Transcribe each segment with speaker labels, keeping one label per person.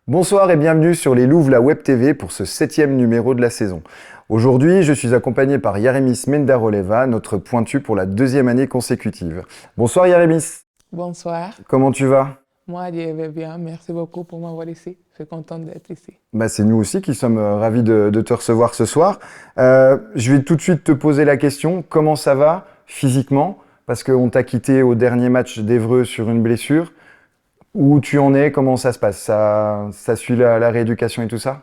Speaker 1: Bonsoir et bienvenue sur les Louves, la Web TV pour ce 7e numéro de la saison. Aujourd'hui, je suis accompagné par Yaremis Mendaroleva, notre pointu pour la 2e année consécutive. Bonsoir Yaremis,
Speaker 2: Bonsoir,
Speaker 1: comment tu vas?
Speaker 2: moi je vais bien, merci beaucoup pour m'avoir ici, je suis contente d'être ici.
Speaker 1: C'est nous aussi qui sommes ravis de te recevoir ce soir. Je vais tout de suite te poser la question, comment ça va physiquement? Parce qu'on t'a quitté au dernier match d'Évreux sur une blessure. Où tu en es? Comment ça se passe? Ça suit la rééducation et tout ça?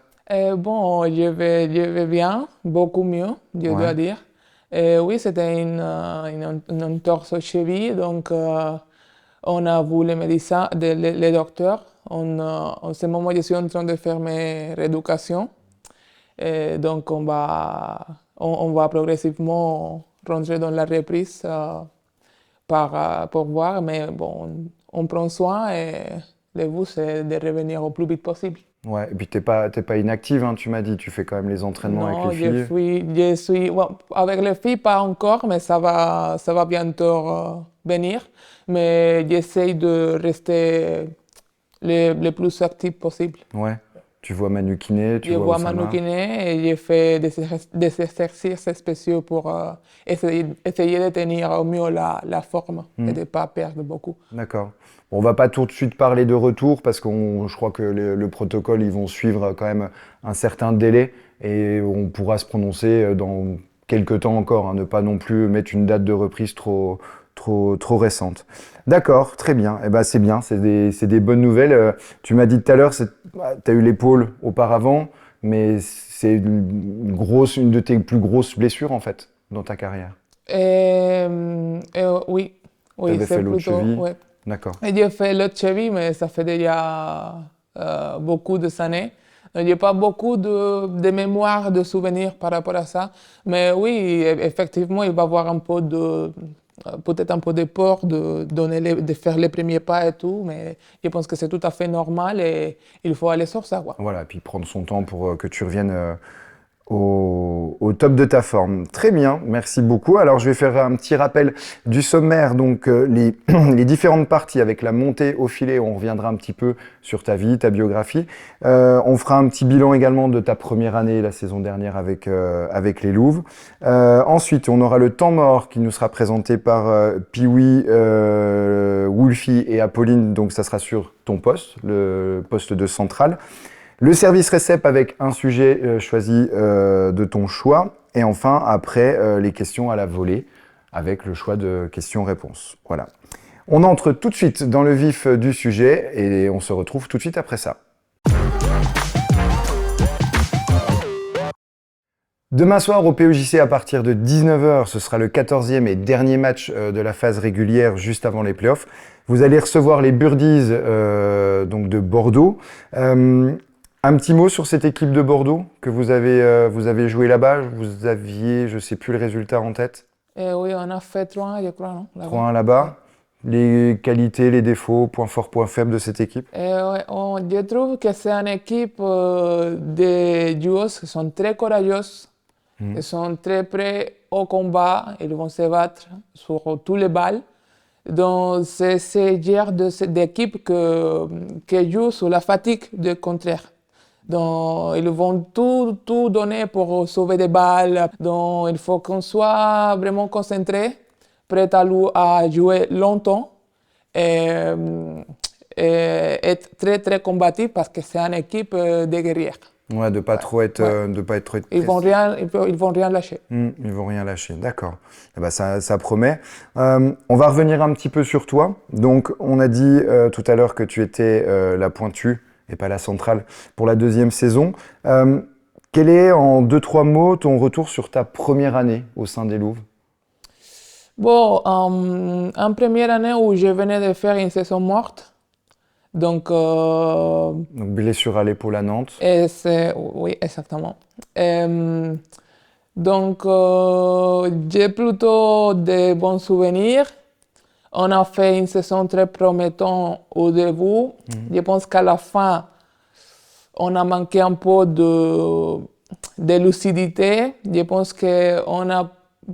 Speaker 2: Bon, je vais bien, beaucoup mieux, je
Speaker 1: Ouais.
Speaker 2: dois dire. Oui, c'était une entorse aux chevilles, donc on a vu les médecins, les docteurs. En ce moment, je suis en train de faire mes rééducations. Donc, on va progressivement rentrer dans la reprise pour voir, mais bon, on prend soin et le but, c'est de revenir au plus vite possible.
Speaker 1: Ouais, et puis t'es pas inactive, hein, tu m'as dit, tu fais quand même les entraînements avec les
Speaker 2: Non,
Speaker 1: filles.
Speaker 2: bon, avec les filles, pas encore, mais ça va bientôt venir. Mais j'essaye de rester le plus actif possible.
Speaker 1: Ouais. Tu vois Manu Kiné, tu
Speaker 2: Je
Speaker 1: vois
Speaker 2: vois Manu
Speaker 1: Oussama.
Speaker 2: Kiné et je fais des exercices spéciaux pour essayer de tenir au mieux la forme et
Speaker 1: Hmm,
Speaker 2: de ne pas perdre beaucoup.
Speaker 1: d'accord. Bon, on va pas tout de suite parler de retour parce je crois que le protocole, ils vont suivre quand même un certain délai et on pourra se prononcer dans quelques temps encore, hein, ne pas non plus mettre une date de reprise trop récente. D'accord, très bien. Eh ben, c'est bien, c'est des bonnes nouvelles. Tu m'as dit tout à l'heure, tu as eu l'épaule auparavant, mais c'est une de tes plus grosses blessures en fait dans ta carrière.
Speaker 2: Oui,
Speaker 1: Tu
Speaker 2: oui,
Speaker 1: avais
Speaker 2: c'est
Speaker 1: fait l'autre
Speaker 2: plutôt,
Speaker 1: cheville.
Speaker 2: ouais.
Speaker 1: D'accord.
Speaker 2: Et j'ai fait l'autre cheville, mais ça fait déjà beaucoup de années. Donc, j'ai pas beaucoup de mémoire, de souvenirs par rapport à ça. Mais oui, effectivement, il va y avoir peut-être un peu de peur de faire les premiers pas et tout, mais je pense que c'est tout à fait normal et il faut aller sur ça, quoi.
Speaker 1: Voilà, et puis prendre son temps pour que tu reviennes au top de ta forme. Très bien, merci beaucoup. Alors je vais faire un petit rappel du sommaire, donc les différentes parties avec la montée au filet, on reviendra un petit peu sur ta vie, ta biographie. On fera un petit bilan également de ta première année, la saison dernière avec les Louves. Ensuite, on aura le temps mort qui nous sera présenté par Piwi, Wolfie et Apolline, donc ça sera sur ton poste, le poste de centrale. Le service récep avec un sujet choisi de ton choix. Et enfin, après, les questions à la volée avec le choix de questions-réponses. Voilà. On entre tout de suite dans le vif du sujet et on se retrouve tout de suite après ça. Demain soir au PEJC à partir de 19h, ce sera le 14e et dernier match de la phase régulière juste avant les playoffs. Vous allez recevoir les Birdies donc de Bordeaux. Un petit mot sur cette équipe de Bordeaux que vous avez joué là-bas. Vous aviez, je sais plus le résultat en tête.
Speaker 2: Et oui, on a fait 3 je crois, non, là-bas.
Speaker 1: 3-1
Speaker 2: Ouais.
Speaker 1: là-bas. Les qualités, les défauts, points forts, points faibles de cette équipe.
Speaker 2: Ouais, je trouve que c'est une équipe de joueuses qui sont très courageuses,
Speaker 1: Mhm.
Speaker 2: ils sont très prêts au combat, ils vont se battre sur tous les balles. Donc, c'est ce genre d'équipe qui joue sur la fatigue du contraire. Donc, ils vont tout donner pour sauver des balles. Donc, il faut qu'on soit vraiment concentré, prêt à jouer longtemps et, être très, très combatif parce que c'est une équipe de guerrières.
Speaker 1: Ouais, de pas
Speaker 2: Ouais,
Speaker 1: trop être,
Speaker 2: ouais.
Speaker 1: de pas être trop
Speaker 2: Ils vont rien, ils vont rien lâcher.
Speaker 1: Ils vont rien lâcher, d'accord. Eh ben, ça promet. On va revenir un petit peu sur toi. Donc, on a dit tout à l'heure que tu étais la pointue et pas la centrale pour la 2e saison. Quel est, en 2-3 mots, ton retour sur ta première année au sein des Louves?
Speaker 2: Bon, en première année où je venais de faire une saison morte, donc,
Speaker 1: Donc, blessure à l'épaule à Nantes.
Speaker 2: oui, exactement. Euh, donc, j'ai plutôt de bons souvenirs. On a fait une saison très promettante au début. Je pense qu'à la fin, on a manqué un peu de lucidité. Je pense qu'on a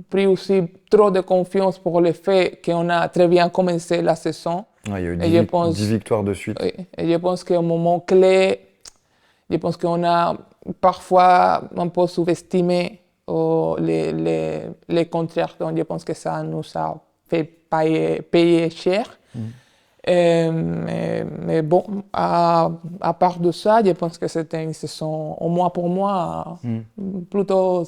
Speaker 2: pris aussi trop de confiance pour le fait qu'on a très bien commencé la saison.
Speaker 1: Ouais, il y a eu
Speaker 2: Et je
Speaker 1: 10
Speaker 2: pense,
Speaker 1: victoires de suite.
Speaker 2: oui, et je pense qu'au moment clé, Je pense qu'on a parfois un peu sous-estimé les contraires. Donc, je pense que ça nous a fait payer cher. Mais bon, à part de ça, je pense que c'était une saison, au moins pour moi, plutôt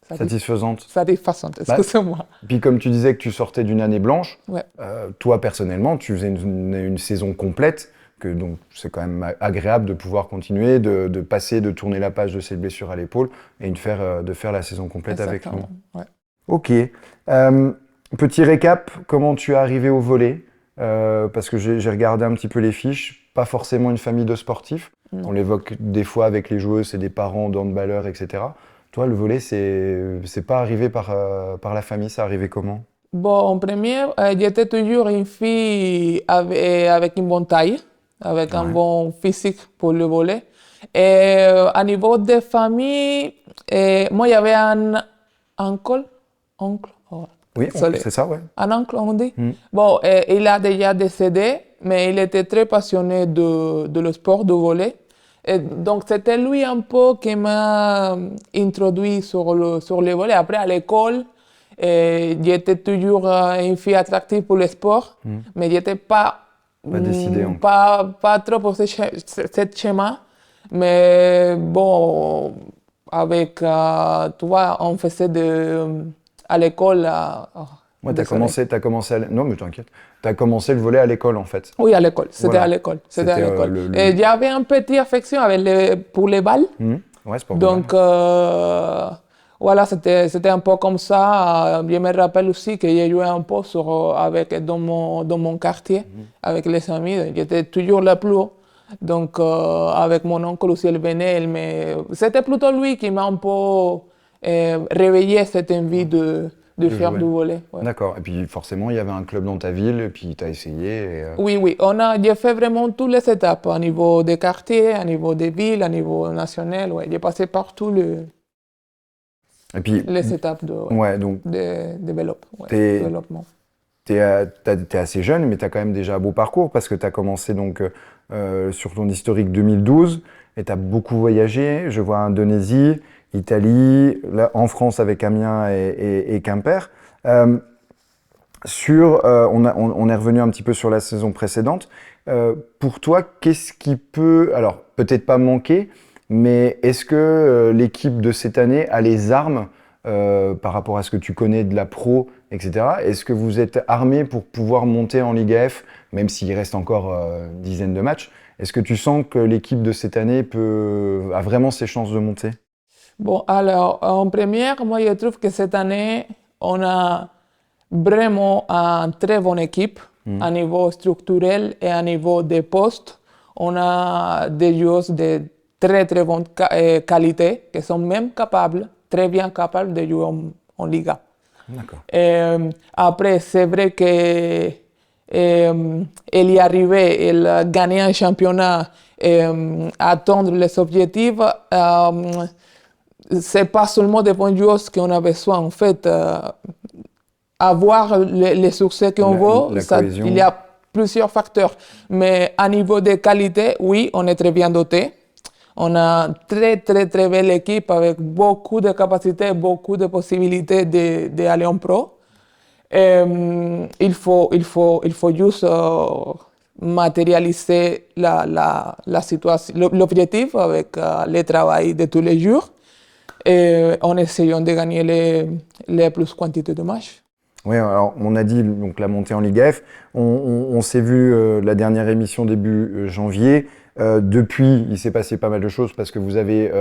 Speaker 1: Satisfaisante.
Speaker 2: satisfaisante, excusez-moi.
Speaker 1: Puis comme tu disais que tu sortais d'une année blanche,
Speaker 2: Ouais.
Speaker 1: toi personnellement, tu faisais une saison complète, donc c'est quand même agréable de pouvoir continuer, de passer, de tourner la page de cette blessure à l'épaule et de faire la saison complète avec nous.
Speaker 2: Ouais.
Speaker 1: Ok. Petit récap, comment tu es arrivé au volley? Parce que j'ai regardé un petit peu les fiches, pas forcément une famille de sportifs.
Speaker 2: Non.
Speaker 1: On l'évoque des fois avec les joueuses, c'est des parents d'handballeurs, etc. Toi, le volley, c'est pas arrivé par la famille, ça arrivé comment?
Speaker 2: Bon, en premier, j'étais toujours une fille avec une bonne taille, avec un bon physique pour le volley. Et à niveau de famille, moi, il y avait un oncle. Oh,
Speaker 1: Oui,
Speaker 2: désolé.
Speaker 1: c'est ça, ouais.
Speaker 2: Un oncle, on dit. Bon, il a déjà décédé, mais il était très passionné de le sport de volley. Et donc, c'était lui un peu qui m'a introduit sur le volley. Après, à l'école, j'étais toujours une fille attractive pour le sport, mais j'étais pas
Speaker 1: décidée encore.
Speaker 2: pas trop pour ce schéma. Mais bon, avec toi, on faisait à l'école.
Speaker 1: Ouais, t'as commencé non, mais t'inquiète. T'as commencé le volley à l'école, en fait.
Speaker 2: Oui, à l'école. C'était
Speaker 1: Voilà.
Speaker 2: à l'école. C'était à
Speaker 1: C'était,
Speaker 2: l'école. Et j'avais une petite affection pour les balles.
Speaker 1: Ouais, sport de
Speaker 2: Donc, voilà, c'était un peu comme ça. Je me rappelle aussi que j'ai joué un peu dans mon quartier, avec les amis. J'étais toujours la plus haut. Donc, avec mon oncle aussi, il venait. C'était plutôt lui qui m'a un peu réveillé cette envie de faire
Speaker 1: jouer.
Speaker 2: du volley. Ouais.
Speaker 1: D'accord. Et puis, forcément, il y avait un club dans ta ville, et puis t'as essayé. Et,
Speaker 2: Oui. J'ai fait vraiment toutes les étapes, au niveau des quartiers, au niveau des villes, au niveau national. Ouais. J'ai passé par toutes
Speaker 1: et puis,
Speaker 2: les étapes
Speaker 1: donc,
Speaker 2: de développement.
Speaker 1: T'es assez jeune, mais tu as quand même déjà un beau parcours parce que tu as commencé donc, sur ton historique 2012 et tu as beaucoup voyagé. Je vois Indonésie, Italie, là, en France avec Amiens et Quimper. On est revenu un petit peu sur la saison précédente. Pour toi, qu'est-ce qui peut, alors peut-être pas manquer, mais est-ce que l'équipe de cette année a les armes par rapport à ce que tu connais de la pro, etc. Est-ce que vous êtes armé pour pouvoir monter en Ligue F, même s'il reste encore une dizaine de matchs? Est-ce que tu sens que l'équipe de cette année a vraiment ses chances de monter?
Speaker 2: Bon, alors, en première, moi, je trouve que cette année, on a vraiment une très bonne équipe à niveau structurel et à niveau des postes. On a des joueurs de très, très bonne qualité qui sont même capables, très bien capables de jouer en Liga.
Speaker 1: D'accord.
Speaker 2: Après, c'est vrai que il y arrivait, il gagnait un championnat, atteindre les objectifs. C'est pas seulement des bons joueurs qu'on a besoin. En fait, avoir les succès qu'on veut, il y a plusieurs facteurs. Mais à niveau de qualité, oui, on est très bien doté. On a une très, très, très belle équipe avec beaucoup de capacités, beaucoup de possibilités d'aller en pro. Il faut juste matérialiser la situation, l'objectif avec le travail de tous les jours en essayant de gagner les plus quantités de matchs.
Speaker 1: Oui, alors on a dit donc, la montée en Ligue F. On s'est vu la dernière émission début janvier. Depuis, il s'est passé pas mal de choses parce que vous avez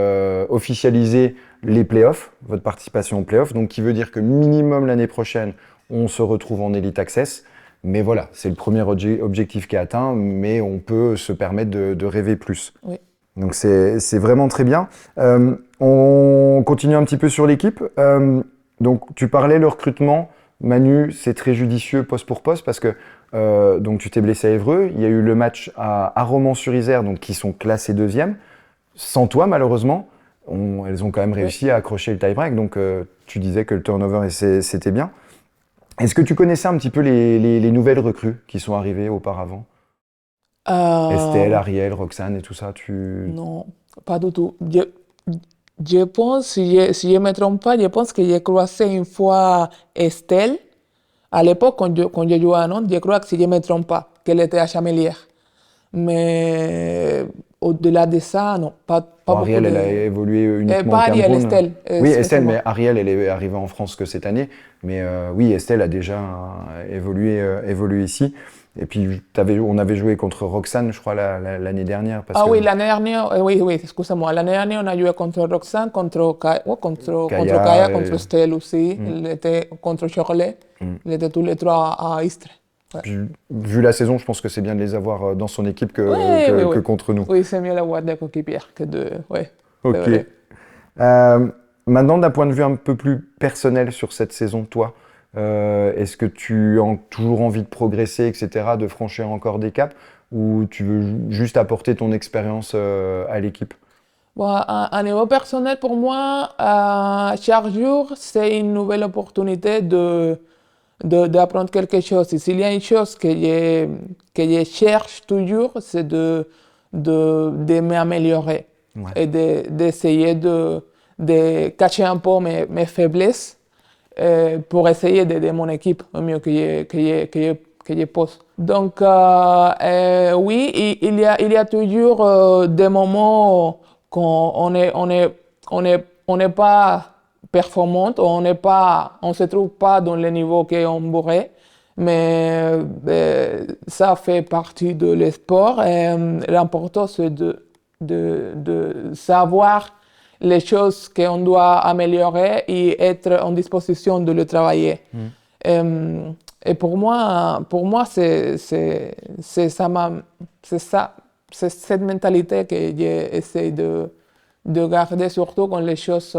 Speaker 1: officialisé les playoffs, votre participation aux playoffs, donc qui veut dire que minimum l'année prochaine, on se retrouve en Elite Access. Mais voilà, c'est le premier objectif qui est atteint, mais on peut se permettre de rêver plus.
Speaker 2: Oui.
Speaker 1: Donc c'est vraiment très bien. On continue un petit peu sur l'équipe. Donc tu parlais le recrutement. Manu, c'est très judicieux poste pour poste parce que donc tu t'es blessé à Évreux. Il y a eu le match à Romans-sur-Isère, donc qui sont classés deuxième. Sans toi, malheureusement, elles ont quand même réussi à accrocher le tie-break. Donc tu disais que le turnover c'était bien. Est-ce que tu connaissais un petit peu les nouvelles recrues qui sont arrivées auparavant? Estelle, Ariel, Roxane et tout ça,
Speaker 2: Non, pas du tout. Je pense, si je me trompe pas, je pense que j'ai croisé une fois Estelle. À l'époque, quand je jouais à Nantes, je crois que si je me trompe pas, qu'elle était à Chamelières. Mais au-delà de ça, non, pas
Speaker 1: Bon,
Speaker 2: beaucoup
Speaker 1: Ariel, elle a
Speaker 2: de...
Speaker 1: évolué uniquement au
Speaker 2: pas Ariel,
Speaker 1: Cameroun.
Speaker 2: Estelle,
Speaker 1: Oui, Estelle,
Speaker 2: excuse-moi.
Speaker 1: mais Ariel, elle est arrivée en France que cette année. Mais oui, Estelle a déjà évolué ici. Et puis, on avait joué contre Roxane, je crois, l'année dernière. Parce
Speaker 2: Ah
Speaker 1: que
Speaker 2: oui, l'année dernière, oui, oui, excusez-moi. L'année dernière, on a joué contre Roxane, contre
Speaker 1: Kaya,
Speaker 2: Kaya, contre Estelle aussi.
Speaker 1: hmm,
Speaker 2: Il était contre Charlet.
Speaker 1: hmm.
Speaker 2: Il était tous les trois à Istres. Ouais.
Speaker 1: Puis, vu la saison, je pense que c'est bien de les avoir dans son équipe
Speaker 2: Oui, oui,
Speaker 1: que
Speaker 2: oui.
Speaker 1: contre nous.
Speaker 2: Oui, c'est mieux d'avoir des coéquipiers que de... Oui, c'est
Speaker 1: Ok.
Speaker 2: vrai.
Speaker 1: Euh, Maintenant, d'un point de vue un peu plus personnel sur cette saison, toi, est-ce que tu as toujours envie de progresser, etc., de franchir encore des caps, ou tu veux juste apporter ton expérience à l'équipe?
Speaker 2: Bon, à niveau personnel, pour moi, chaque jour, c'est une nouvelle opportunité d'apprendre quelque chose. Et s'il y a une chose que je cherche toujours, c'est de m'améliorer
Speaker 1: Ouais.
Speaker 2: et d'essayer de cacher un peu mes faiblesses pour essayer d'aider mon équipe au mieux que je peux. Donc, oui, il y a toujours des moments quand on n'est pas performante, on se trouve pas dans le niveau qu'on voudrait, mais ça fait partie de l'esport. L'important, c'est de savoir les choses qu'on doit améliorer et être en disposition de le travailler. Et pour moi c'est ça, c'est cette mentalité que j'essaie de garder, surtout quand les choses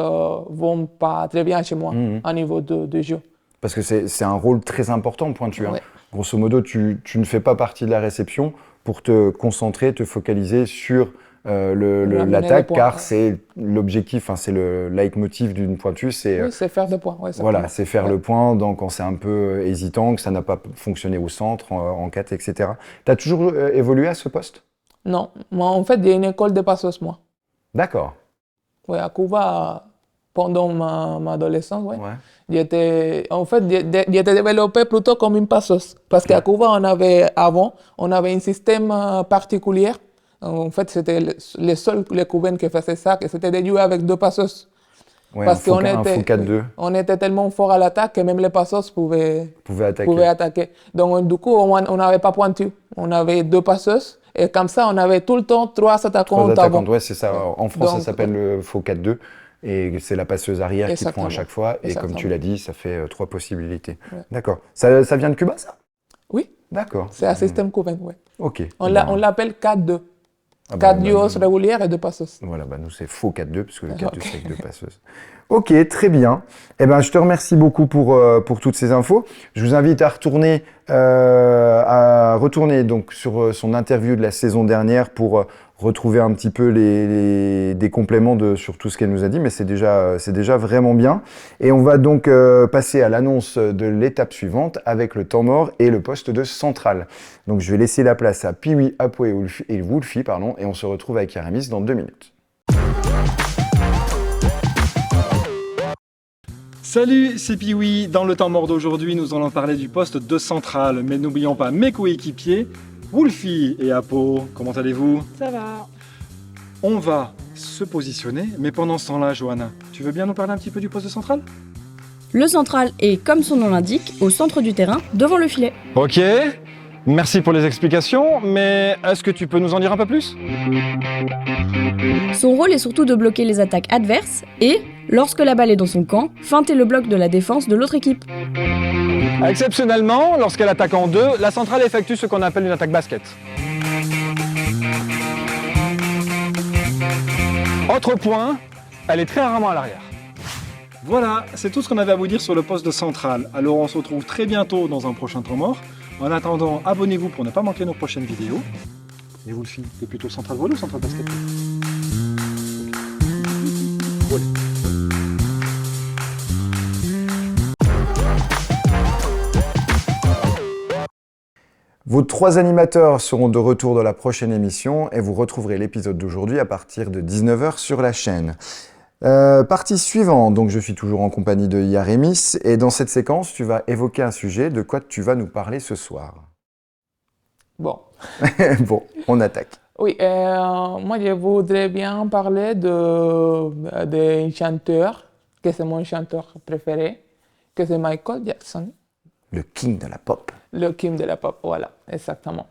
Speaker 2: vont pas très bien chez moi,
Speaker 1: Mhm.
Speaker 2: à niveau de jeu.
Speaker 1: Parce que c'est un rôle très important, pointu, hein.
Speaker 2: Ouais,
Speaker 1: Grosso modo, tu ne fais pas partie de la réception pour te concentrer, te focaliser sur
Speaker 2: ramener des
Speaker 1: l'attaque,
Speaker 2: points.
Speaker 1: car c'est l'objectif, hein, c'est le leitmotiv d'une pointue, c'est
Speaker 2: Oui, c'est faire des points, ouais,
Speaker 1: voilà,
Speaker 2: exactement.
Speaker 1: c'est faire
Speaker 2: Ouais.
Speaker 1: le point quand c'est un peu hésitant, que ça n'a pas fonctionné au centre, en 4, etc. Tu as toujours évolué à ce poste?
Speaker 2: Non, moi, en fait, j'ai une école de passeuse, moi.
Speaker 1: D'accord.
Speaker 2: Ouais, à Cuba, pendant ma adolescence, ouais.
Speaker 1: Ouais.
Speaker 2: En fait, j'étais développé plutôt comme une passeuse. Parce qu'à Cuba, on avait un système particulier. En fait, c'était les seuls, les Cubains qui faisaient ça, que c'était de jouer avec deux passeuses.
Speaker 1: Ouais,
Speaker 2: Parce qu'on
Speaker 1: un faux
Speaker 2: était, oui,
Speaker 1: 4-2,
Speaker 2: on était tellement fort à l'attaque que même les passeuses
Speaker 1: pouvait
Speaker 2: pouvaient
Speaker 1: attaquer.
Speaker 2: attaquer. Donc, du coup, on n'avait pas pointu. On avait deux passeuses. Et comme ça, on avait tout le temps trois attaquants
Speaker 1: 3 attaquants,
Speaker 2: avant.
Speaker 1: ouais, c'est ça.
Speaker 2: Ouais.
Speaker 1: En France, ça
Speaker 2: Donc,
Speaker 1: s'appelle le faux 4-2. Et c'est la passeuse arrière qui prend à
Speaker 2: exactement.
Speaker 1: chaque fois. Et comme tu
Speaker 2: Exactement.
Speaker 1: l'as dit, ça fait 3 possibilités.
Speaker 2: Ouais.
Speaker 1: D'accord. Ça vient de Cuba, ça?
Speaker 2: Oui,
Speaker 1: D'accord.
Speaker 2: c'est un système cubain, ouais.
Speaker 1: Ok.
Speaker 2: On
Speaker 1: Ben,
Speaker 2: l'appelle 4-2.
Speaker 1: ah ben,
Speaker 2: 4 duos régulières et 2 passeuses.
Speaker 1: voilà, bah nous c'est faux 4-2, puisque le 4-2
Speaker 2: Ok.
Speaker 1: c'est avec deux passeuses. Ok, très bien. Eh ben, je te remercie beaucoup pour toutes ces infos. Je vous invite à retourner donc sur son interview de la saison dernière pour retrouver un petit peu des compléments sur tout ce qu'elle nous a dit, mais c'est déjà vraiment bien. Et on va donc passer à l'annonce de l'étape suivante avec le temps mort et le poste de central. Donc je vais laisser la place à Piwi, Apo et Wolfie, pardon, et on se retrouve avec Aramis dans 2 minutes.
Speaker 3: Salut, c'est Piwi. Dans le temps mort d'aujourd'hui, nous allons parler du poste de central. Mais n'oublions pas mes coéquipiers, Wolfie et Apo. Comment allez-vous?
Speaker 4: Ça va.
Speaker 3: On va se positionner, mais pendant ce temps-là, Johanna, tu veux bien nous parler un petit peu du poste de central?
Speaker 4: Le central est, comme son nom l'indique, au centre du terrain, devant le filet.
Speaker 3: Ok, merci pour les explications, mais est-ce que tu peux nous en dire un peu plus?
Speaker 4: Son rôle est surtout de bloquer les attaques adverses et, lorsque la balle est dans son camp, feinter le bloc de la défense de l'autre équipe.
Speaker 3: Exceptionnellement, lorsqu'elle attaque en deux, la centrale effectue ce qu'on appelle une attaque basket. Autre point, elle est très rarement à l'arrière. Voilà, c'est tout ce qu'on avait à vous dire sur le poste de central. Alors on se retrouve très bientôt dans un prochain temps mort. En attendant, abonnez-vous pour ne pas manquer nos prochaines vidéos. Et vous le fille, c'est plutôt central volley ou central basket? Volley.
Speaker 1: Vos 3 animateurs seront de retour dans la prochaine émission et vous retrouverez l'épisode d'aujourd'hui à partir de 19h sur la chaîne. Partie suivante, donc je suis toujours en compagnie de Yaremis et dans cette séquence, tu vas évoquer un sujet. De quoi tu vas nous parler ce soir?
Speaker 2: Bon.
Speaker 1: Bon, on attaque.
Speaker 2: Oui, moi je voudrais bien parler d'un chanteur, que c'est mon chanteur préféré, que c'est Michael Jackson.
Speaker 1: Le king de la pop.
Speaker 2: Le king de la pop, voilà, exactement.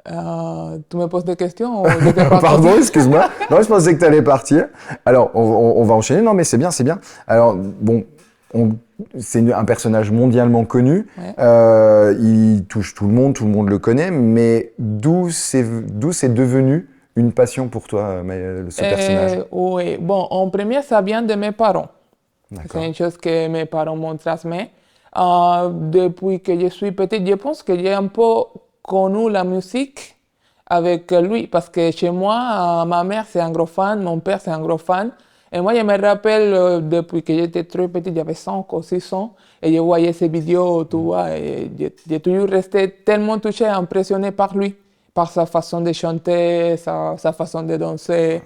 Speaker 2: Tu me poses des questions ou de quelle partie?
Speaker 1: Pardon, excuse-moi. Non, je pensais que tu allais partir. Alors, on va enchaîner. Non, mais c'est bien, c'est bien. Alors, bon, c'est un personnage mondialement connu.
Speaker 2: Ouais.
Speaker 1: Il touche tout le monde le connaît. Mais d'où c'est devenu une passion pour toi, ce personnage?
Speaker 2: Oui, bon, en premier, ça vient de mes parents.
Speaker 1: D'accord.
Speaker 2: C'est une chose que mes parents m'ont transmis. Depuis que je suis petite, je pense que j'ai un peu connu la musique avec lui, parce que chez moi, ma mère c'est un gros fan, mon père c'est un gros fan. Et moi, je me rappelle, depuis que j'étais très petite, j'avais 5 ou 6 ans, et je voyais ces vidéos, tu vois, et j'ai toujours resté tellement touchée, impressionnée par lui, par sa façon de chanter, sa façon de danser.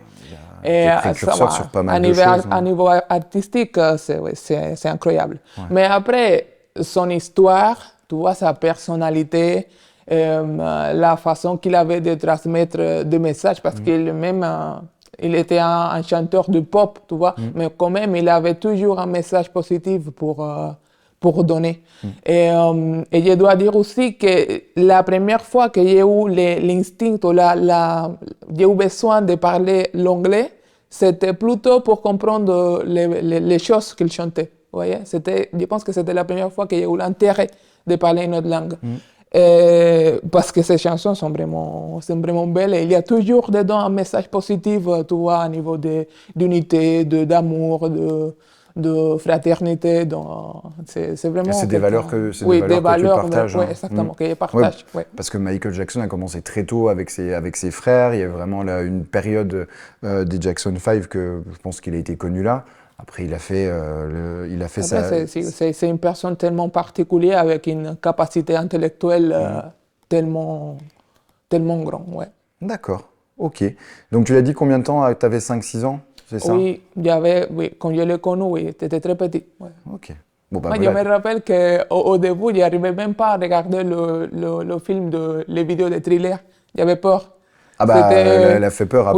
Speaker 1: Et précurseur sur pas mal de choses.
Speaker 2: À niveau artistique, c'est incroyable.
Speaker 1: Ouais.
Speaker 2: Mais après, son histoire, tu vois, sa personnalité, la façon qu'il avait de transmettre des messages, parce qu'il même, il était un chanteur de pop, tu vois, mais quand même, il avait toujours un message positif pour donner. Et je dois dire aussi que la première fois que j'ai eu l'instinct, j'ai eu besoin de parler l'anglais, c'était plutôt pour comprendre les choses qu'il chantait. Vous voyez? Je pense que c'était la première fois que j'ai eu l'intérêt de parler une autre langue. Parce que ces chansons sont vraiment belles et il y a toujours dedans un message positif, tu vois, à niveau d'unité, d'amour, de fraternité. C'est vraiment.
Speaker 1: C'est des valeurs que tu partages.
Speaker 2: Oui, exactement, que je partage.
Speaker 1: Ouais, parce que Michael Jackson a commencé très tôt avec ses frères. Il y a vraiment là une période des Jackson 5 que je pense qu'il a été connu là. Après, il a fait ça.
Speaker 2: C'est une personne tellement particulière avec une capacité intellectuelle tellement grande. Ouais.
Speaker 1: D'accord, ok. Donc tu l'as dit combien de temps? Tu avais 5-6 ans, c'est ça?
Speaker 2: Oui, quand je l'ai connu, oui, j'étais très petit. Ouais.
Speaker 1: Ok. Bon, bah,
Speaker 2: Moi,
Speaker 1: voilà.
Speaker 2: je me rappelle qu'au début, je n'arrivais même pas à regarder le film, les vidéos de thriller. J'avais peur.
Speaker 1: Ah bah, elle a fait peur à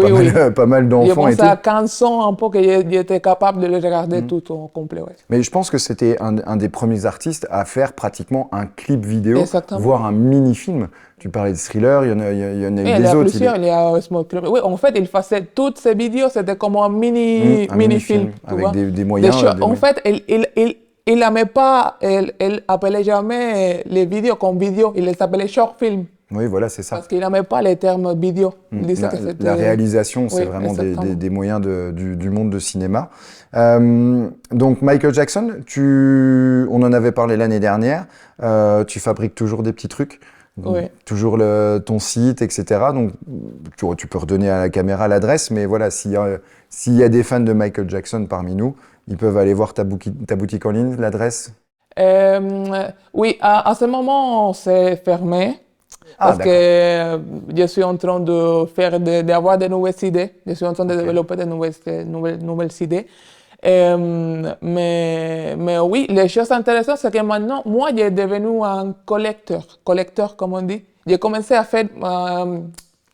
Speaker 1: pas mal d'enfants et tout.
Speaker 2: Je pense à 15 ans un peu que j'étais capable de le regarder tout au complet. Ouais.
Speaker 1: Mais je pense que c'était un des premiers artistes à faire pratiquement un clip vidéo,
Speaker 2: Exactement.
Speaker 1: voire un mini-film. Tu parlais de Thriller, il y en a eu
Speaker 2: Il y
Speaker 1: des
Speaker 2: a
Speaker 1: autres.
Speaker 2: Plusieurs, il y a Small Club. Oui, en fait, il faisait toutes ces vidéos, c'était comme un mini-film.
Speaker 1: Avec des moyens.
Speaker 2: En fait, il n'aimait pas, il appelait jamais les vidéos comme vidéo, il les appelait short film.
Speaker 1: Oui, voilà, c'est ça.
Speaker 2: Parce qu'il n'aimait pas les termes vidéo.
Speaker 1: La réalisation, c'est vraiment des moyens du monde de cinéma. Donc, Michael Jackson, on en avait parlé l'année dernière. Tu fabriques toujours des petits trucs.
Speaker 2: Oui.
Speaker 1: Toujours ton site, etc. Donc, tu peux redonner à la caméra l'adresse, mais voilà, s'il y a des fans de Michael Jackson parmi nous, ils peuvent aller voir ta boutique en ligne, l'adresse?
Speaker 2: Oui, à ce moment, c'est fermé. Parce que je suis en train d'avoir de nouvelles idées. Je suis en train de développer de nouvelles idées. Mais oui, les choses intéressantes, c'est que maintenant, moi, j'ai devenu un collecteur, comme on dit. J'ai commencé à faire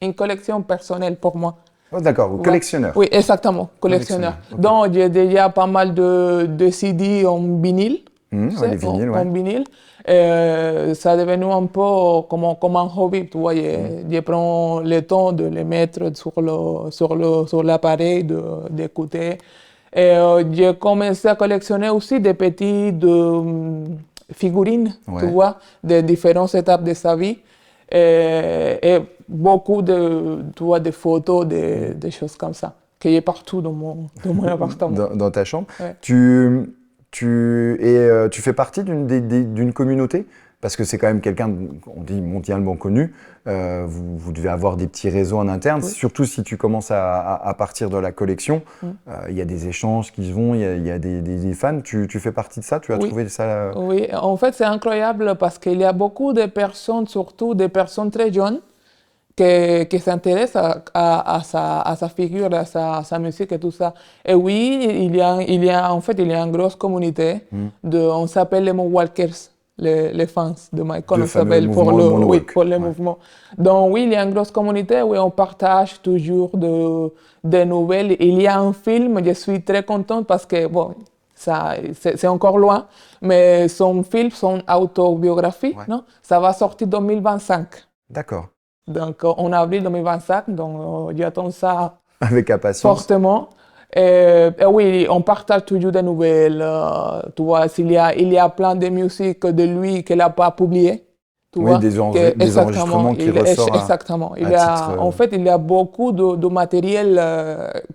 Speaker 2: une collection personnelle pour moi.
Speaker 1: Oh, d'accord, collectionneur.
Speaker 2: Oui, exactement, collectionneur. Okay. Donc, j'ai déjà pas mal de CD en vinyle.
Speaker 1: Les vinyles,
Speaker 2: en vinyle. Ça est devenu un peu comme un hobby, tu vois. Je prends le temps de les mettre sur l'appareil, d'écouter. Et j'ai commencé à collectionner aussi des petites figurines, tu vois, de différentes étapes de sa vie. Et beaucoup de photos, des choses comme ça, qu'il y a partout dans mon appartement.
Speaker 1: Dans ta chambre.
Speaker 2: Ouais.
Speaker 1: Tu fais partie d'une communauté Parce que c'est quand même quelqu'un, on dit mondialement connu, vous devez avoir des petits réseaux en interne,
Speaker 2: Oui.
Speaker 1: surtout si tu commences à partir de la collection. Il y a des échanges qui se vont, il y a des fans. Tu fais partie de ça? Tu as
Speaker 2: Oui.
Speaker 1: trouvé ça
Speaker 2: Oui, en fait, c'est incroyable parce qu'il y a beaucoup de personnes, surtout des personnes très jeunes, qui s'intéressent à sa figure, à sa musique et tout ça. Et oui, en fait, il y a une grosse communauté. On s'appelle les Moonwalkers, les fans de Michael,
Speaker 1: Le
Speaker 2: on
Speaker 1: fameux
Speaker 2: s'appelle pour
Speaker 1: mouvement Moonwalk.
Speaker 2: pour le mouvement. Donc oui, il y a une grosse communauté où on partage toujours des nouvelles. Il y a un film, je suis très contente parce que, bon, c'est encore loin, mais son film, son autobiographie,
Speaker 1: Ouais.
Speaker 2: non? Ça va sortir en 2025.
Speaker 1: D'accord.
Speaker 2: Donc, en avril 2025, donc j'attends ça
Speaker 1: Avec impatience.
Speaker 2: fortement. Et oui, on partage toujours des nouvelles. Tu vois, il y a plein de musiques de lui qu'il n'a pas publiées. Tu
Speaker 1: Oui,
Speaker 2: vois,
Speaker 1: des enregistrements qui ressortent
Speaker 2: exactement.
Speaker 1: à titre,
Speaker 2: En fait, il y a beaucoup de matériel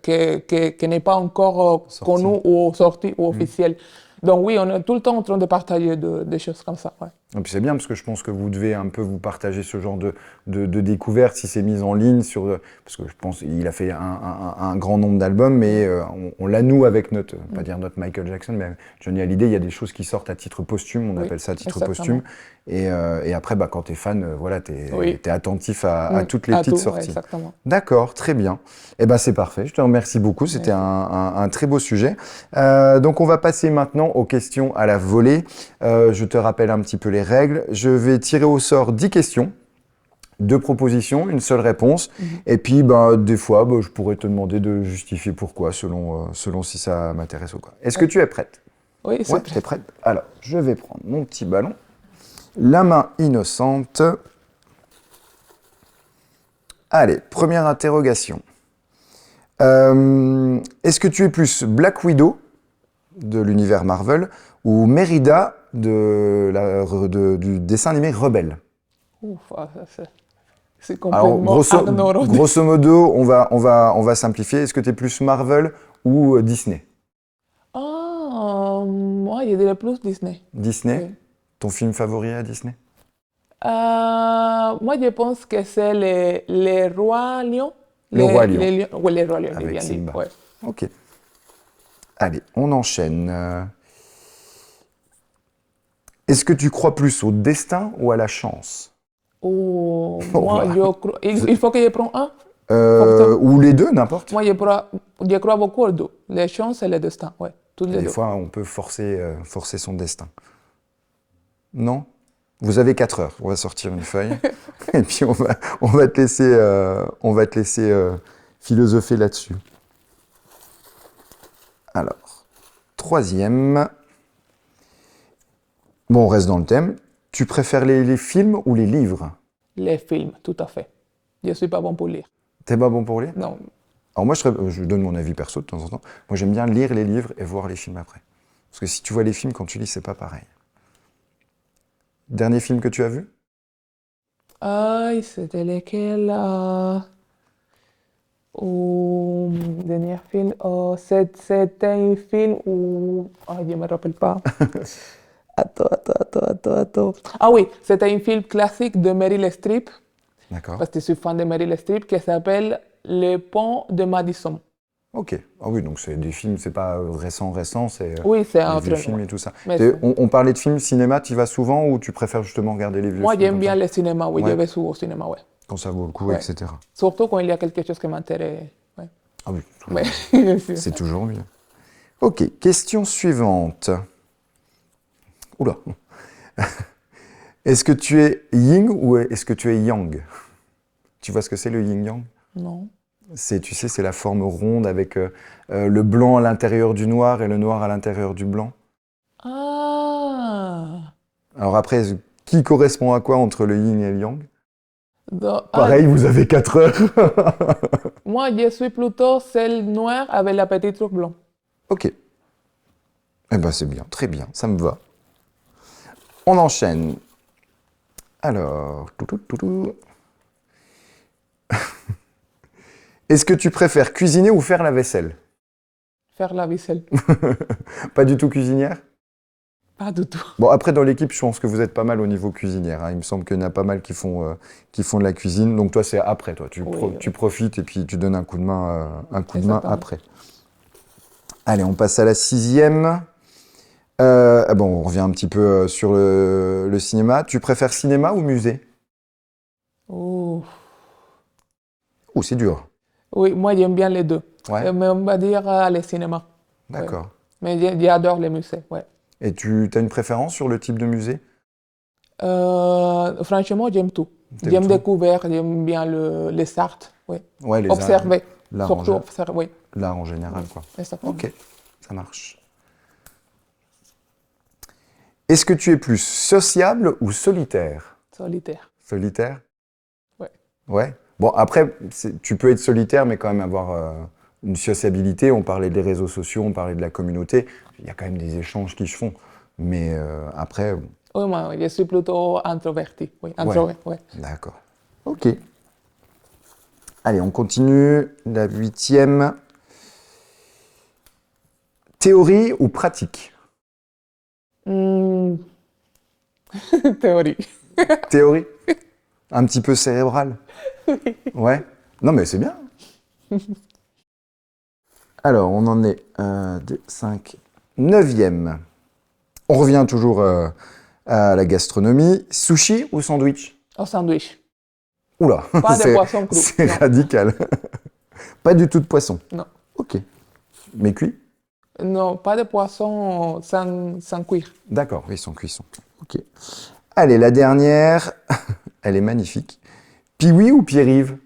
Speaker 2: qui n'est pas encore
Speaker 1: Sorti.
Speaker 2: connu ou sorti ou officiel. Donc oui, on est tout le temps en train de partager des choses comme ça. Ouais.
Speaker 1: Et puis c'est bien parce que je pense que vous devez un peu vous partager ce genre de découverte si c'est mis en ligne parce que je pense qu'il a fait un grand nombre d'albums, mais on l'a nous avec notre, pas dire notre Michael Jackson, mais Johnny Hallyday, il y a des choses qui sortent à titre posthume, on
Speaker 2: Oui,
Speaker 1: appelle ça à titre
Speaker 2: exactement.
Speaker 1: posthume. Et après, quand t'es fan, voilà,
Speaker 2: Oui.
Speaker 1: t'es attentif à toutes les
Speaker 2: À
Speaker 1: petites
Speaker 2: tout, ouais,
Speaker 1: sorties.
Speaker 2: exactement.
Speaker 1: D'accord, très bien. Eh ben c'est parfait. Je te remercie beaucoup. C'était un très beau sujet. Donc on va passer maintenant aux questions à la volée. Je te rappelle un petit peu les règles. Je vais tirer au sort 10 questions, 2 propositions, une seule réponse. Et puis des fois, je pourrais te demander de justifier pourquoi, selon si ça m'intéresse ou quoi. Est-ce que tu es prête?
Speaker 2: Oui, c'est
Speaker 1: Ouais,
Speaker 2: prêt.
Speaker 1: t'es prête? Alors, je vais prendre mon petit ballon. La main innocente. Allez, première interrogation. Est-ce que tu es plus Black Widow de l'univers Marvel ou Merida du dessin animé Rebelle?
Speaker 2: Ouf, c'est
Speaker 1: Alors,
Speaker 2: complètement ignorant.
Speaker 1: grosso modo, on va simplifier. Est-ce que tu es plus Marvel ou Disney?
Speaker 2: Moi, je dirais plus Disney.
Speaker 1: Disney?
Speaker 2: Oui.
Speaker 1: Ton film favori à Disney?
Speaker 2: Moi, je pense que c'est les Rois Lions.
Speaker 1: Le Roi Lion.
Speaker 2: Oui, les Rois Lions,
Speaker 1: Avec
Speaker 2: j'ai bien dit.
Speaker 1: Simba.
Speaker 2: Ouais.
Speaker 1: Ok. Allez, on enchaîne. Est-ce que tu crois plus au destin ou à la chance?
Speaker 2: Moi,
Speaker 1: voilà.
Speaker 2: je crois... Il faut que je prenne un.
Speaker 1: Ou les deux, n'importe.
Speaker 2: Moi, je crois beaucoup aux deux. Les chances et le destin, ouais. Toutes les
Speaker 1: Des
Speaker 2: deux.
Speaker 1: fois, on peut forcer son destin. Non? Vous avez 4 heures. On va sortir une feuille. Et puis, on va te laisser philosopher là-dessus. Alors, troisième. Bon, on reste dans le thème. Tu préfères les films ou les livres?
Speaker 2: Les films, tout à fait. Je ne suis pas bon pour lire.
Speaker 1: T'es pas bon pour lire?
Speaker 2: Non.
Speaker 1: Alors moi, je donne mon avis perso de temps en temps. Moi, j'aime bien lire les livres et voir les films après. Parce que si tu vois les films, quand tu lis, c'est pas pareil. Dernier film que tu as vu?
Speaker 2: C'était lequel dernier film c'était un film où... je ne me rappelle pas. Attends. Ah oui, c'était un film classique de Meryl Streep,
Speaker 1: D'accord.
Speaker 2: parce que je suis fan de Meryl Streep, qui s'appelle Le pont de Madison.
Speaker 1: Ok. Ah oui, donc c'est des films, c'est pas récent, c'est
Speaker 2: Oui, c'est un
Speaker 1: des vieux
Speaker 2: très
Speaker 1: films
Speaker 2: ouais.
Speaker 1: et tout ça.
Speaker 2: Mais
Speaker 1: On parlait de films cinéma, tu y vas souvent ou tu préfères justement regarder les vieux
Speaker 2: moi,
Speaker 1: films
Speaker 2: j'aime
Speaker 1: comme
Speaker 2: bien
Speaker 1: ça
Speaker 2: le cinéma, oui,
Speaker 1: Ouais.
Speaker 2: je vais souvent au cinéma, ouais.
Speaker 1: Quand ça vaut le coup,
Speaker 2: Ouais.
Speaker 1: etc.
Speaker 2: Surtout quand il y a quelque chose qui m'intéresse. Ouais.
Speaker 1: Ah oui, toujours.
Speaker 2: Ouais, bien sûr.
Speaker 1: C'est toujours mieux. Ok, question suivante. Oula. Est-ce que tu es yin ou est-ce que tu es yang? Tu vois ce que c'est le yin-yang?
Speaker 2: Non.
Speaker 1: Tu sais, c'est la forme ronde avec le blanc à l'intérieur du noir et le noir à l'intérieur du blanc.
Speaker 2: Ah.
Speaker 1: Alors après, qui correspond à quoi entre le yin et le yang?
Speaker 2: Donc,
Speaker 1: Pareil, vous avez 4 heures.
Speaker 2: moi, je suis plutôt celle noire avec la petite truc blanc.
Speaker 1: Ok. Eh ben c'est bien, très bien, ça me va. On enchaîne. Alors, Est-ce que tu préfères cuisiner ou faire la vaisselle?
Speaker 2: Faire la vaisselle.
Speaker 1: Pas du tout cuisinière?
Speaker 2: Pas du tout.
Speaker 1: Bon, après, dans l'équipe, je pense que vous êtes pas mal au niveau cuisinière, hein. Il me semble qu'il y en a pas mal qui font de la cuisine. Donc toi, c'est après, toi. Tu profites et puis tu donnes un coup de main, après. Allez, on passe à la 6e. Bon, on revient un petit peu sur le cinéma. Tu préfères cinéma ou musée?
Speaker 2: Ouh.
Speaker 1: Ouh, c'est dur.
Speaker 2: Oui, moi j'aime bien les deux.
Speaker 1: Ouais.
Speaker 2: Mais on va dire le cinéma.
Speaker 1: D'accord.
Speaker 2: Ouais. Mais j'adore les musées, ouais.
Speaker 1: Et tu as une préférence sur le type de musée?
Speaker 2: Franchement, j'aime tout.
Speaker 1: T'aimes
Speaker 2: J'aime
Speaker 1: tout?
Speaker 2: découvrir, j'aime bien les arts, oui.
Speaker 1: Ouais, les
Speaker 2: Observer,
Speaker 1: l'art
Speaker 2: surtout
Speaker 1: en,
Speaker 2: observer, oui.
Speaker 1: l'art en général, quoi.
Speaker 2: Exactement.
Speaker 1: Ok, ça marche. Est-ce que tu es plus sociable ou solitaire?
Speaker 2: Solitaire.
Speaker 1: Solitaire?
Speaker 2: Ouais.
Speaker 1: Ouais. Bon, après, tu peux être solitaire, mais quand même avoir une sociabilité. On parlait des réseaux sociaux, on parlait de la communauté. Il y a quand même des échanges qui se font. Mais après...
Speaker 2: Oui, moi, je suis plutôt introverti. Oui, introvert, ouais.
Speaker 1: D'accord. Ok. Allez, on continue. La 8e. Théorie ou pratique?
Speaker 2: Théorie.
Speaker 1: Théorie? Un petit peu cérébral? Ouais. Non, mais c'est bien. Alors, on en est 2, 5, 9e. On revient toujours à la gastronomie. Sushi ou sandwich?
Speaker 2: Au sandwich.
Speaker 1: Oula,
Speaker 2: Pas de poisson cru.
Speaker 1: c'est
Speaker 2: Non.
Speaker 1: radical. Pas du tout de poisson?
Speaker 2: Non.
Speaker 1: Ok. Mais cuit?
Speaker 2: Non, pas de poisson sans cuire.
Speaker 1: D'accord, oui, sans cuisson. Ok. Allez, la dernière, elle est magnifique. Pee-wee ou Pierre-Yves?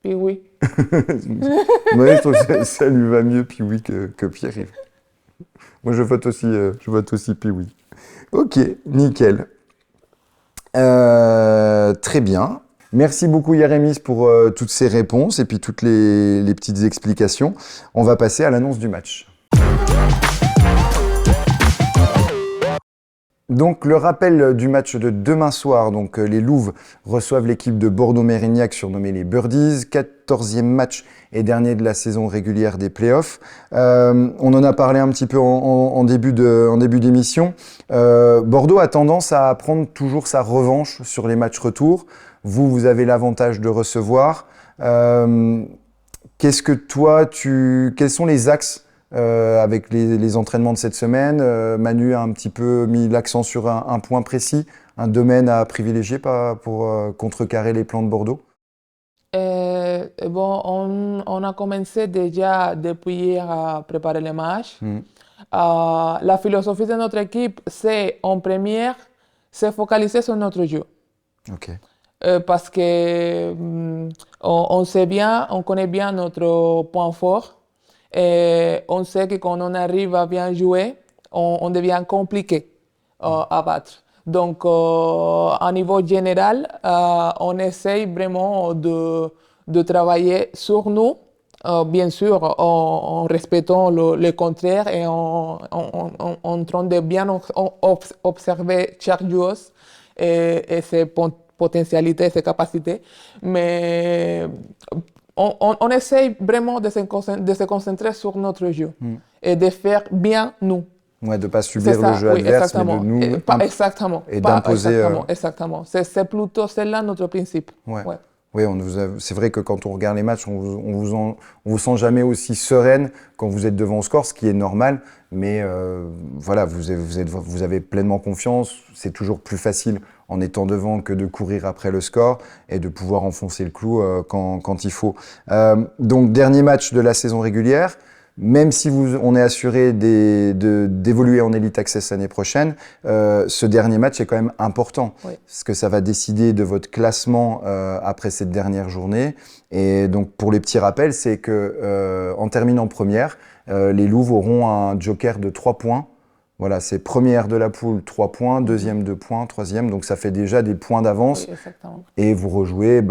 Speaker 2: Puis oui.
Speaker 1: Moi, je trouve que ça lui va mieux Pee-wee que Pierre-Yves. Moi, je vote aussi Pee-wee. Ok, nickel. Très bien. Merci beaucoup, Yérémis, pour toutes ces réponses et puis toutes les petites explications. On va passer à l'annonce du match. Donc le rappel du match de demain soir, donc les Louves reçoivent l'équipe de Bordeaux-Mérignac surnommée les Birdies, 14e match et dernier de la saison régulière des playoffs. On en a parlé un petit peu en début d'émission. Bordeaux a tendance à prendre toujours sa revanche sur les matchs retour. Vous avez l'avantage de recevoir. Quels sont les axes avec les entraînements de cette semaine? Manu a un petit peu mis l'accent sur un point précis, un domaine à privilégier pour contrecarrer les plans de Bordeaux?
Speaker 2: Bon, on a commencé déjà depuis hier à préparer les matchs. La philosophie de notre équipe, c'est en première, se focaliser sur notre jeu.
Speaker 1: Ok.
Speaker 2: Parce que on sait bien, on connaît bien notre point fort. Et on sait que quand on arrive à bien jouer, on devient compliqué à battre. Donc, à niveau général, on essaye vraiment de travailler sur nous, bien sûr, en respectant le contraire et en train de bien observer chaque joueur et ses potentialités, ses capacités. Mais on essaye vraiment de se concentrer sur notre jeu et de faire bien nous.
Speaker 1: Ouais, de ne pas subir le jeu adverse, mais de nous
Speaker 2: exactement.
Speaker 1: et d'imposer.
Speaker 2: Exactement. C'est plutôt celle-là notre principe.
Speaker 1: Ouais. Oui, c'est vrai que quand on regarde les matchs, on vous sent jamais aussi sereine quand vous êtes devant au score, ce qui est normal. Mais voilà, vous avez pleinement confiance. C'est toujours plus facile en étant devant que de courir après le score et de pouvoir enfoncer le clou quand il faut. Donc, dernier match de la saison régulière. Même si on est assuré d'évoluer en Elite Access l'année prochaine, ce dernier match est quand même important.
Speaker 2: Oui.
Speaker 1: Parce que ça va décider de votre classement après cette dernière journée. Et donc, pour les petits rappels, c'est que en terminant première, les Louves auront un joker de 3 points. Voilà, c'est première de la poule, 3 points, deuxième 2 points, troisième. Donc, ça fait déjà des points d'avance.
Speaker 2: Oui, exactement.
Speaker 1: Et vous rejouez,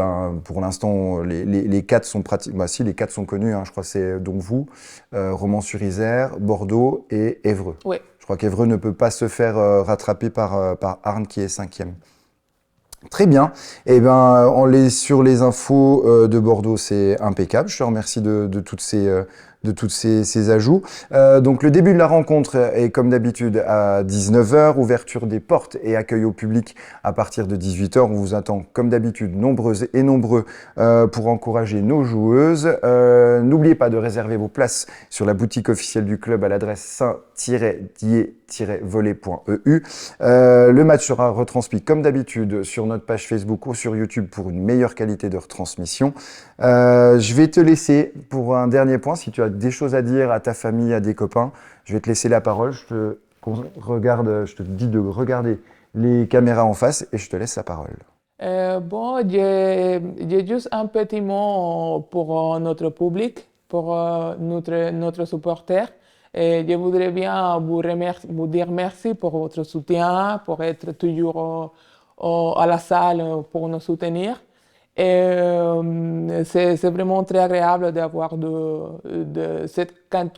Speaker 1: pour l'instant, les 4 sont pratiquement... si, les 4 sont connus, hein, je crois que c'est donc vous, Romans-sur-Isère, Bordeaux et Évreux.
Speaker 2: Oui.
Speaker 1: Je crois qu'Évreux ne peut pas se faire rattraper par Arnes qui est 5e. Très bien. Eh ben, sur les infos de Bordeaux, c'est impeccable. Je te remercie de toutes toutes ces ajouts. Donc le début de la rencontre est comme d'habitude à 19h, ouverture des portes et accueil au public à partir de 18h. On vous attend comme d'habitude nombreuses et nombreux pour encourager nos joueuses. N'oubliez pas de réserver vos places sur la boutique officielle du club à l'adresse saint-dié-volley.eu. Le match sera retransmis comme d'habitude sur notre page Facebook ou sur YouTube pour une meilleure qualité de retransmission. Je vais te laisser pour un dernier point, si tu as des choses à dire à ta famille, à des copains, je vais te laisser la parole. Je te dis de regarder les caméras en face et je te laisse la parole.
Speaker 2: Bon, j'ai juste un petit mot pour notre public, pour notre supporter. Et je voudrais bien vous dire merci pour votre soutien, pour être toujours à la salle pour nous soutenir. Et c'est vraiment très agréable d'avoir cette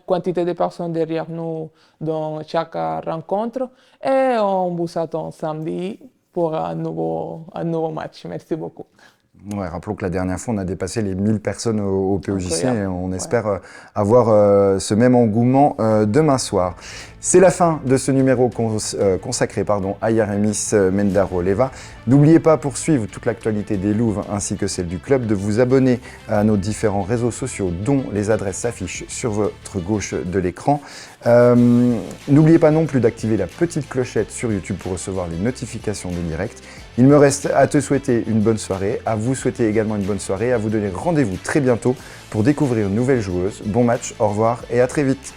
Speaker 2: quantité de personnes derrière nous dans chaque rencontre. Et on vous attend samedi pour un nouveau match. Merci beaucoup.
Speaker 1: Ouais, rappelons que la dernière fois, on a dépassé les 1000 personnes au POJC et on espère avoir ce même engouement demain soir. C'est la fin de ce numéro consacré à Yaramis Mendarolleva. N'oubliez pas, pour suivre toute l'actualité des Louves ainsi que celle du club, de vous abonner à nos différents réseaux sociaux dont les adresses s'affichent sur votre gauche de l'écran. N'oubliez pas non plus d'activer la petite clochette sur YouTube pour recevoir les notifications de direct. Il me reste à te souhaiter une bonne soirée, à vous souhaiter également une bonne soirée, à vous donner rendez-vous très bientôt pour découvrir une nouvelle joueuse. Bon match, au revoir et à très vite.